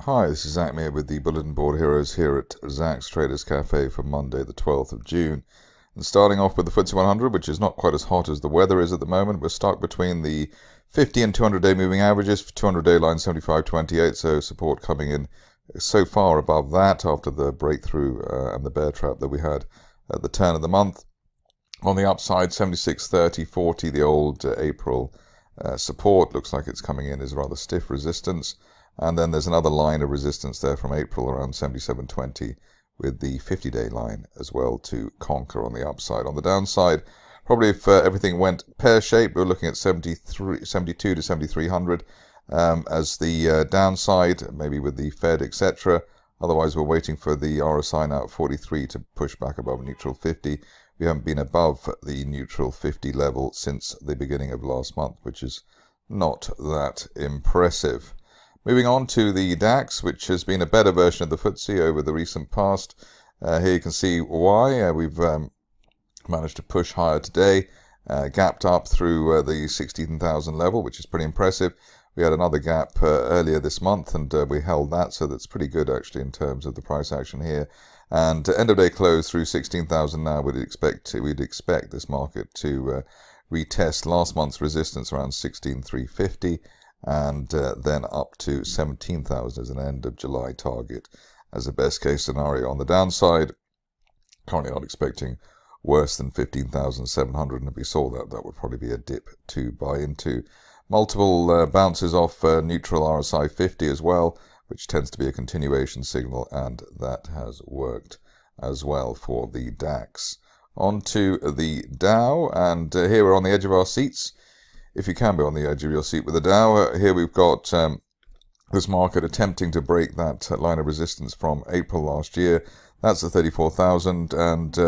Hi, this is Zach Meir with the Bulletin Board Heroes here at Zach's Traders Cafe for Monday the 12th of June. And starting off with the FTSE 100, which is not quite as hot as the weather is at the moment. We're stuck between the 50 and 200-day moving averages, 200-day line 75.28, so support coming in so far above that after the breakthrough and the bear trap that we had at the turn of the month. On the upside, 76.30.40, the old April support, looks like it's coming in as rather stiff resistance. And then there's another line of resistance there from April around 77.20 with the 50-day line as well to conquer on the upside. On the downside, probably if everything went pear-shaped, we're looking at 72 to 7,300 as the downside, maybe with the Fed, etc. Otherwise, we're waiting for the RSI now at 43 to push back above neutral 50. We haven't been above the neutral 50 level since the beginning of last month, which is not that impressive. Moving on to the DAX, which has been a better version of the FTSE over the recent past. Here you can see why. We've managed to push higher today, gapped up through the 16,000 level, which is pretty impressive. We had another gap earlier this month, and we held that, so that's pretty good actually in terms of the price action here. And end of day close through 16,000 now. We'd expect this market to retest last month's resistance around 16,350. And then up to 17,000 as an end of July target as a best case scenario. On the downside, currently not expecting worse than 15,700, and if we saw that, that would probably be a dip to buy into. Multiple bounces off neutral RSI 50 as well, which tends to be a continuation signal, and that has worked as well for the DAX. On to the Dow, and here we're on the edge of our seats. If you can be on the edge of your seat with the Dow, here we've got this market attempting to break that line of resistance from April last year. That's the 34,000, and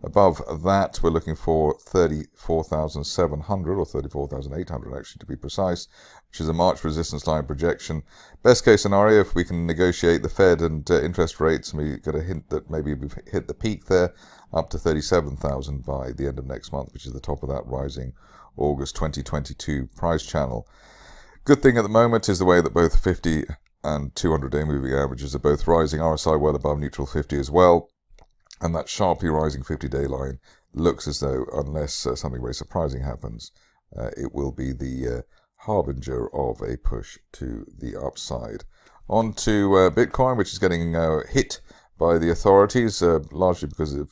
above that we're looking for 34,700 or 34,800 actually to be precise, which is a March resistance line projection. Best case scenario, if we can negotiate the Fed and interest rates, and we get a hint that maybe we've hit the peak there, up to 37,000 by the end of next month, which is the top of that rising August 2022 price channel. Good thing at the moment is the way that both 50 and 200-day moving averages are both rising. RSI well above neutral 50 as well, and that sharply rising 50-day line looks as though, unless something very surprising happens, it will be the harbinger of a push to the upside. On to Bitcoin, which is getting hit by the authorities, largely because of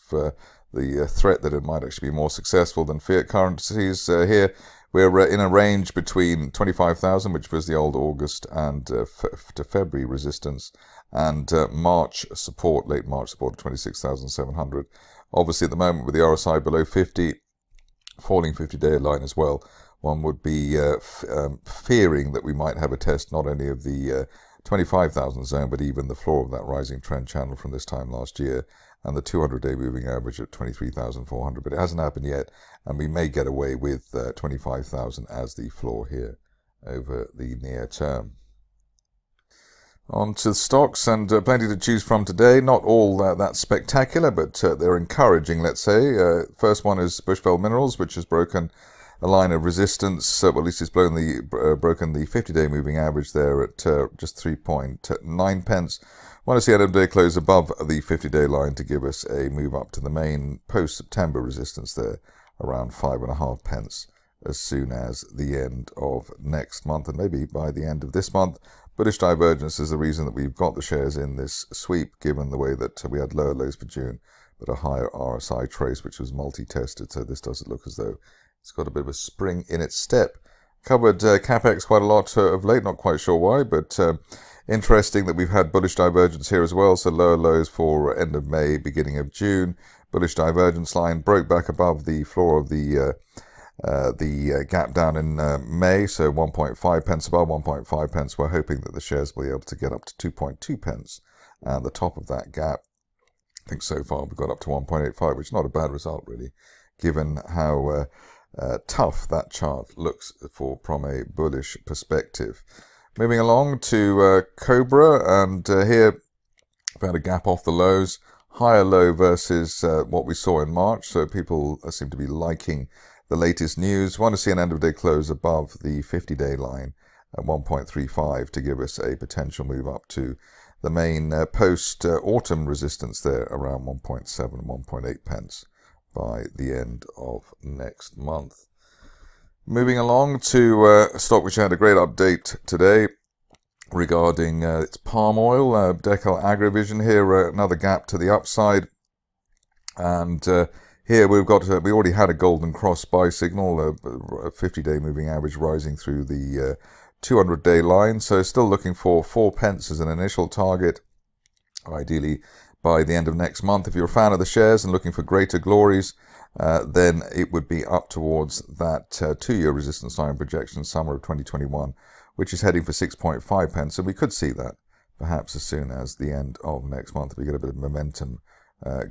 the threat that it might actually be more successful than fiat currencies. Here we're in a range between 25,000, which was the old August and to February resistance, and March support, late March support of 26,700. Obviously at the moment with the RSI below 50, falling 50-day line as well, one would be fearing that we might have a test not only of the 25,000 zone, but even the floor of that rising trend channel from this time last year, and the 200-day moving average at 23,400. But it hasn't happened yet, and we may get away with 25,000 as the floor here over the near term. On to the stocks, and plenty to choose from today. Not all that spectacular, but they're encouraging, let's say. First one is Bushveld Minerals, which has broken a line of resistance, well, at least it's broken the 50-day moving average there at just 3.9 pence. Want to see end of day close above the 50-day line to give us a move up to the main post-September resistance there, around 5.5 pence, as soon as the end of next month, and maybe by the end of this month. Bullish divergence is the reason that we've got the shares in this sweep, given the way that we had lower lows for June, but a higher RSI trace, which was multi-tested, so this doesn't look as though it's got a bit of a spring in its step. Covered Capex quite a lot of late, not quite sure why, but interesting that we've had bullish divergence here as well, so lower lows for end of May, beginning of June. Bullish divergence line broke back above the floor of the gap down in May, so 1.5 pence above 1.5 pence. We're hoping that the shares will be able to get up to 2.2 pence, and the top of that gap, I think so far we've got up to 1.85, which is not a bad result really, given how tough that chart looks from a bullish perspective. Moving along to Cobra, and here we've had a gap off the lows, higher low versus what we saw in March, so people seem to be liking the latest news. Want to see an end of day close above the 50-day line at 1.35 to give us a potential move up to the main post-autumn resistance there around 1.7, 1.8 pence by the end of next month. Moving along to a stock which had a great update today regarding its palm oil, Deco Agrovision here, another gap to the upside. And here we already had a golden cross buy signal, a 50-day moving average rising through the 200-day line. So still looking for 4 pence as an initial target, ideally by the end of next month. If you're a fan of the shares and looking for greater glories, then it would be up towards that 2-year resistance line projection summer of 2021, which is heading for 6.5 pence. So we could see that perhaps as soon as the end of next month if we get a bit of momentum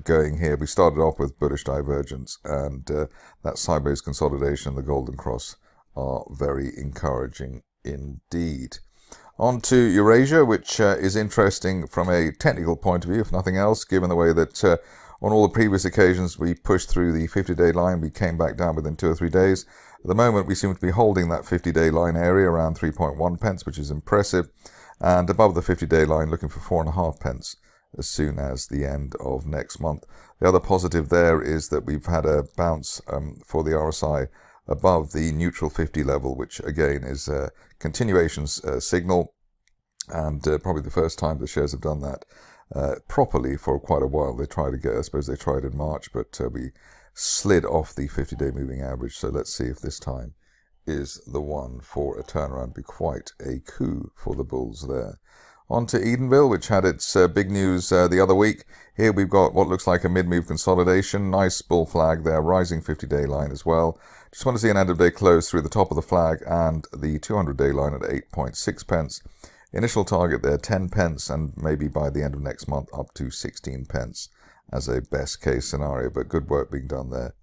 going here. We started off with bullish divergence, and that sideways consolidation, the golden cross, are very encouraging indeed. On to Eurasia, which is interesting from a technical point of view, if nothing else, given the way that on all the previous occasions we pushed through the 50-day line, we came back down within 2 or 3 days. At the moment, we seem to be holding that 50-day line area around 3.1 pence, which is impressive, and above the 50-day line looking for 4.5 pence as soon as the end of next month. The other positive there is that we've had a bounce for the RSI above the neutral 50 level, which again is a continuation signal, and probably the first time the shares have done that properly for quite a while. They tried again, I suppose they tried in March, but we slid off the 50-day moving average. So let's see if this time is the one for a turnaround. Be quite a coup for the bulls there. On to Edenville, which had its big news the other week. Here we've got what looks like a mid-move consolidation. Nice bull flag there, rising 50-day line as well. Just want to see an end-of-day close through the top of the flag and the 200-day line at 8.6 pence. Initial target there, 10 pence, and maybe by the end of next month up to 16 pence as a best-case scenario. But good work being done there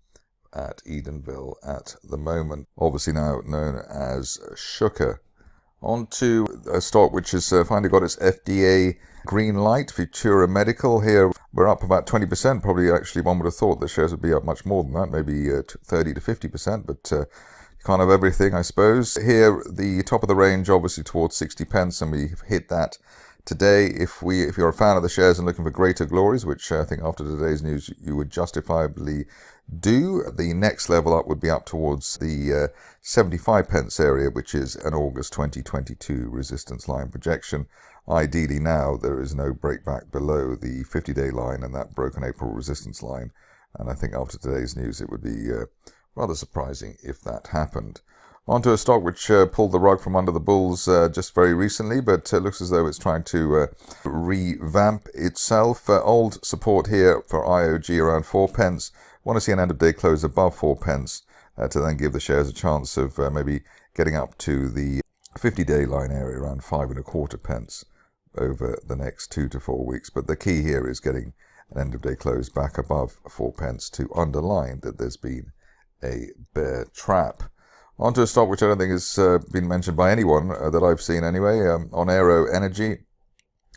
at Edenville at the moment. Obviously now known as Shuka. On to a stock which has finally got its FDA green light, Ventura Medical. Here we're up about 20%. Probably actually one would have thought the shares would be up much more than that, maybe 30 to 50%, but you can't have everything, I suppose. Here the top of the range obviously towards 60 pence, and we've hit that today. If you're a fan of the shares and looking for greater glories, which I think after today's news you would justifiably do, the next level up would be up towards the 75 pence area, which is an August 2022 resistance line projection. Ideally now there is no breakback below the 50-day line and that broken April resistance line, and I think after today's news it would be rather surprising if that happened. Onto a stock which pulled the rug from under the bulls just very recently, but looks as though it's trying to revamp itself. Old support here for IOG around 4 pence. Want to see an end-of-day close above 4 pence to then give the shares a chance of maybe getting up to the 50-day line area around 5.25 pence over the next 2 to 4 weeks. But the key here is getting an end-of-day close back above 4 pence to underline that there's been a bear trap. Onto a stock which I don't think has been mentioned by anyone that I've seen anyway, Oneiro Energy,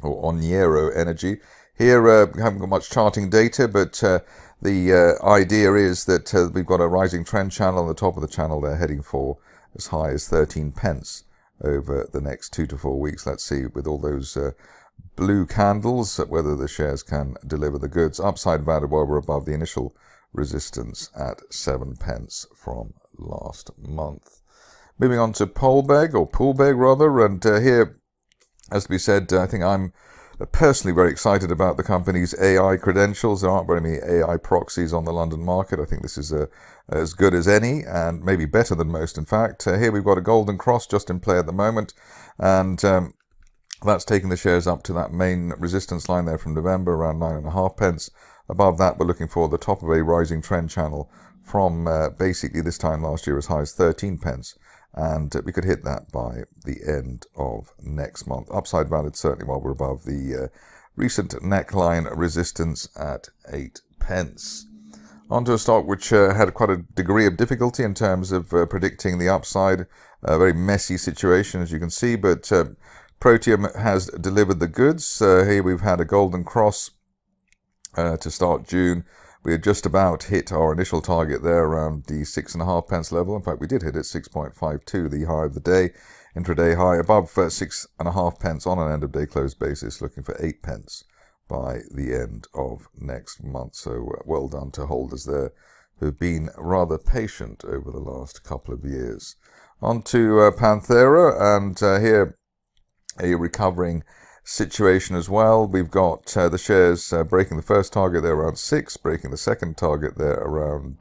or Oneiro Energy. Here we haven't got much charting data, but the idea is that we've got a rising trend channel on the top of the channel there, heading for as high as 13 pence over the next 2 to 4 weeks. Let's see with all those blue candles whether the shares can deliver the goods. Upside value while we're above the initial resistance at 7 pence from last month. Moving on to Poolbeg rather, and here, as to be said, I think I'm personally very excited about the company's AI credentials. There aren't very many AI proxies on the London market. I think this is as good as any, and maybe better than most, in fact. Here we've got a golden cross just in play at the moment, and that's taking the shares up to that main resistance line there from November, around 9.5 pence. Above that, we're looking for the top of a rising trend channel from basically this time last year as high as 13 pence. And we could hit that by the end of next month. Upside valid certainly while we're above the recent neckline resistance at 8 pence. Onto a stock which had quite a degree of difficulty in terms of predicting the upside. A very messy situation, as you can see, but Proteome has delivered the goods. Here we've had a golden cross to start June. We had just about hit our initial target there around the 6.5 pence level. In fact, we did hit it 6.52, the high of the day, intraday high above 6.5 pence on an end of day close basis, looking for 8 pence by the end of next month. So well done to holders there who've been rather patient over the last couple of years. On to Panthera, and here a recovering situation as well. We've got the shares breaking the first target there around 6, breaking the second target there around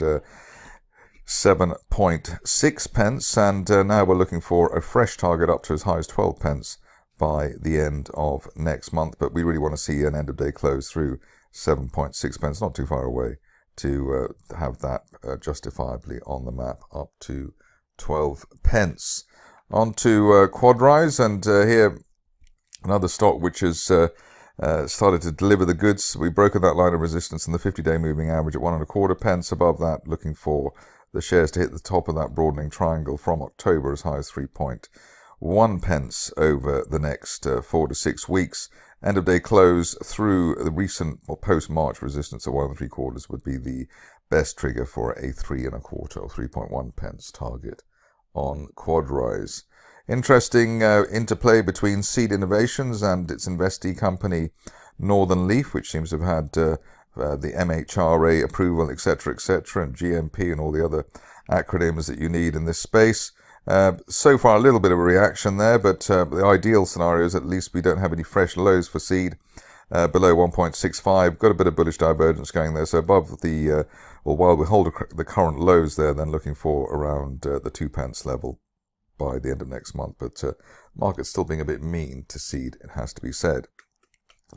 7.6 pence, and now we're looking for a fresh target up to as high as 12 pence by the end of next month. But we really want to see an end of day close through 7.6 pence, not too far away, to have that justifiably on the map up to 12 pence. On to Quadrise, and here another stock which has started to deliver the goods. We've broken that line of resistance in the 50-day moving average at 1.25 pence. Above that, looking for the shares to hit the top of that broadening triangle from October as high as 3.1 pence over the next 4 to 6 weeks. End of day close through the recent or post-March resistance at 1.75 would be the best trigger for a 3.25 or 3.1 pence target on Quadrise. Interesting interplay between Seed Innovations and its investee company Northern Leaf, which seems to have had the MHRA approval, etc., and GMP and all the other acronyms that you need in this space. So far, a little bit of a reaction there, but the ideal scenario is at least we don't have any fresh lows for Seed below 1.65. Got a bit of bullish divergence going there, so above the, while we hold the current lows there, then looking for around the 2 pence level by the end of next month. But market's still being a bit mean to Seed, it has to be said.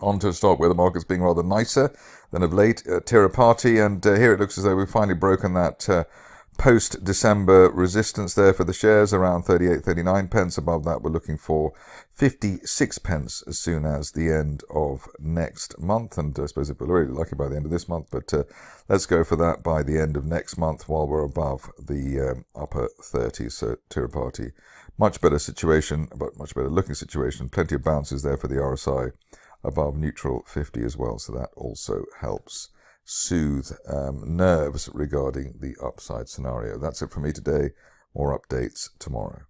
On to a stock where the market's being rather nicer than of late, Tirupati, and here it looks as though we've finally broken that post-December resistance there for the shares around 38-39 pence. Above that, we're looking for 56 pence as soon as the end of next month, and I suppose if we're really lucky by the end of this month, but let's go for that by the end of next month while we're above the upper 30s. So Tirupati, much better situation, but much better looking situation. Plenty of bounces there for the RSI above neutral 50 as well, so that also helps soothe nerves regarding the upside scenario. That's it for me today. More updates tomorrow.